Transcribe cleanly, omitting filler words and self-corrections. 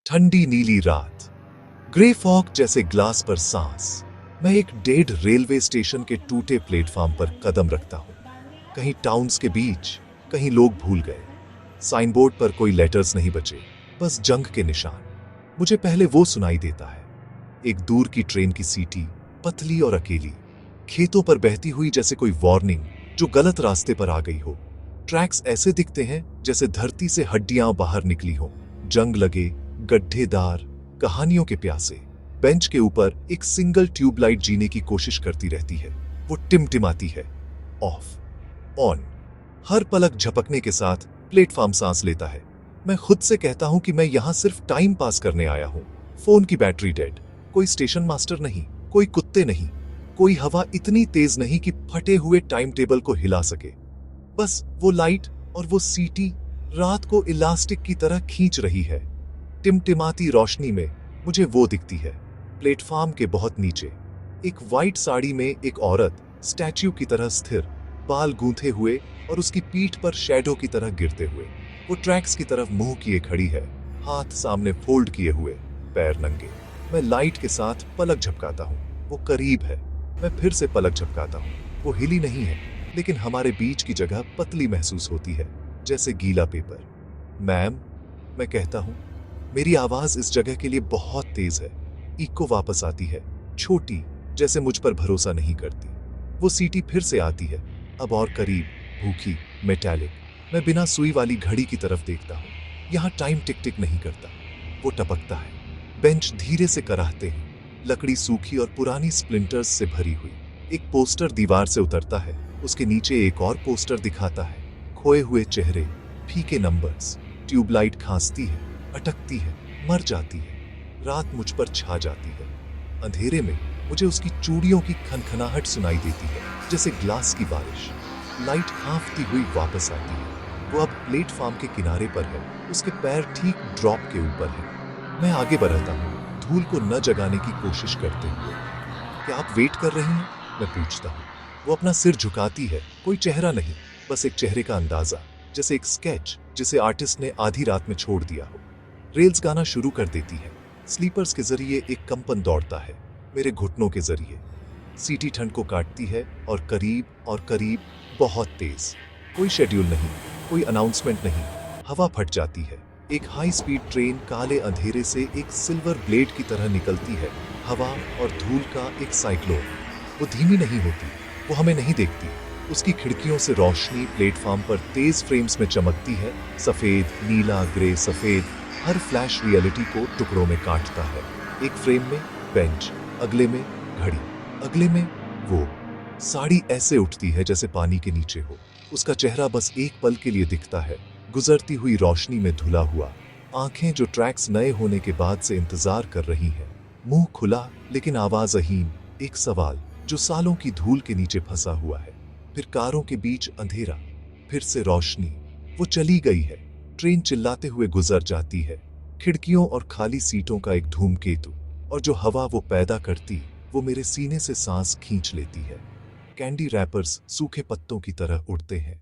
ठंडी नीली रात, ग्रे फॉग जैसे ग्लास पर सांस। मैं एक डेड रेलवे स्टेशन के टूटे प्लेटफॉर्म पर कदम रखता हूं। कहीं टाउन्स के बीच, कहीं लोग भूल गए। साइनबोर्ड पर कोई लेटर्स नहीं बचे, बस जंग के निशान। मुझे पहले वो सुनाई देता है, एक दूर की ट्रेन की सीटी, पतली और अकेली, खेतों पर बहती हुई जैसे कोई वार्निंग जो गलत रास्ते पर आ गई हो। ट्रैक्स ऐसे दिखते हैं जैसे धरती से हड्डियां बाहर निकली हो, जंग लगे, गड्ढेदार, कहानियों के प्यासे। बेंच के ऊपर एक सिंगल ट्यूबलाइट जीने की कोशिश करती रहती है। वो टिमटिमाती है, ऑफ, ऑन। हर पलक झपकने के साथ प्लेटफॉर्म सांस लेता है। मैं खुद से कहता हूं कि मैं यहां सिर्फ टाइम पास करने आया हूं। फोन की बैटरी डेड, कोई स्टेशन मास्टर नहीं, कोई कुत्ते नहीं, कोई हवा इतनी तेज नहीं कि फटे हुए टाइम टेबल को हिला सके। बस वो लाइट और वो सीटी रात को इलास्टिक की तरह खींच रही है। टिमटिमाती रोशनी में मुझे वो दिखती है, प्लेटफॉर्म के बहुत नीचे, एक वाइट साड़ी में एक औरत, स्टैच्यू की तरह स्थिर, बाल गूंथे हुए और उसकी पीठ पर शैडो की तरह गिरते हुए। वो ट्रैक्स की तरफ मुंह किए खड़ी है, हाथ सामने फोल्ड किए हुए, पैर नंगे। मैं लाइट के साथ पलक झपकाता हूँ, वो करीब है। मैं फिर से पलक झपकाता हूँ, वो हिली नहीं है, लेकिन हमारे बीच की जगह पतली महसूस होती है, जैसे गीला पेपर। मैम, मैं कहता हूँ। मेरी आवाज इस जगह के लिए बहुत तेज है। इको वापस आती है, छोटी, जैसे मुझ पर भरोसा नहीं करती। वो सीटी फिर से आती है, अब और करीब, भूखी, मेटालिक। मैं बिना सुई वाली घड़ी की तरफ देखता हूँ। यहाँ टाइम टिक टिक नहीं करता, वो टपकता है। बेंच धीरे से कराहते हैं, लकड़ी सूखी और पुरानी स्प्लिंटर्स से भरी हुई। एक पोस्टर दीवार से उतरता है, उसके नीचे एक और पोस्टर दिखाता है, खोए हुए चेहरे, फीके नंबर्स। ट्यूबलाइट खांसती है, अटकती है, मर जाती है। रात मुझ पर छा जाती है। अंधेरे में मुझे उसकी चूड़ियों की खनखनाहट सुनाई देती है, जैसे ग्लास की बारिश। लाइट हाँफती हुई वापस आती है। वो अब प्लेटफॉर्म के किनारे पर है, उसके पैर ठीक ड्रॉप के ऊपर है। मैं आगे बढ़ता हूँ, धूल को न जगाने की कोशिश करते हुए। क्या आप वेट कर रही हैं? मैं पूछता हूँ। वो अपना सिर झुकाती है, कोई चेहरा नहीं, बस एक चेहरे का अंदाजा, जैसे एक स्केच जिसे आर्टिस्ट ने आधी रात में छोड़ दिया हो। रेल्स गाना शुरू कर देती है। स्लीपर्स के जरिए एक कंपन दौड़ता है, मेरे घुटनों के जरिए। सीटी ठंड को काटती है और करीब, बहुत तेज। कोई शेड्यूल नहीं, कोई अनाउंसमेंट नहीं। हवा फट जाती है। एक हाई स्पीड ट्रेन काले अंधेरे से एक सिल्वर ब्लेड की तरह निकलती है, हवा और धूल का एक साइक्लोन। वो धीमी नहीं होती, वो हमें नहीं देखती। उसकी खिड़कियों से रोशनी प्लेटफॉर्म पर तेज फ्रेम्स में चमकती है, सफेद, नीला, ग्रे, सफेद। हर फ्लैश रियलिटी को टुकड़ों में काटता है। एक फ्रेम में बेंच, अगले में घड़ी, अगले में वो। साड़ी ऐसे उठती है जैसे पानी के नीचे हो। उसका चेहरा बस एक पल के लिए दिखता है, गुजरती हुई रोशनी में धुला हुआ। आंखें जो ट्रैक्स नए होने के बाद से इंतजार कर रही हैं। मुंह खुला लेकिन आवाज अहीन, एक सवाल जो सालों की धूल के नीचे फंसा हुआ है। फिर कारों के बीच अंधेरा, फिर से रोशनी। वो चली गई है। ट्रेन चिल्लाते हुए गुजर जाती है। खिड़कियों और खाली सीटों का एक धूमकेतु, और जो हवा वो पैदा करती, वो मेरे सीने से सांस खींच लेती है। कैंडी रैपर्स सूखे पत्तों की तरह उड़ते हैं।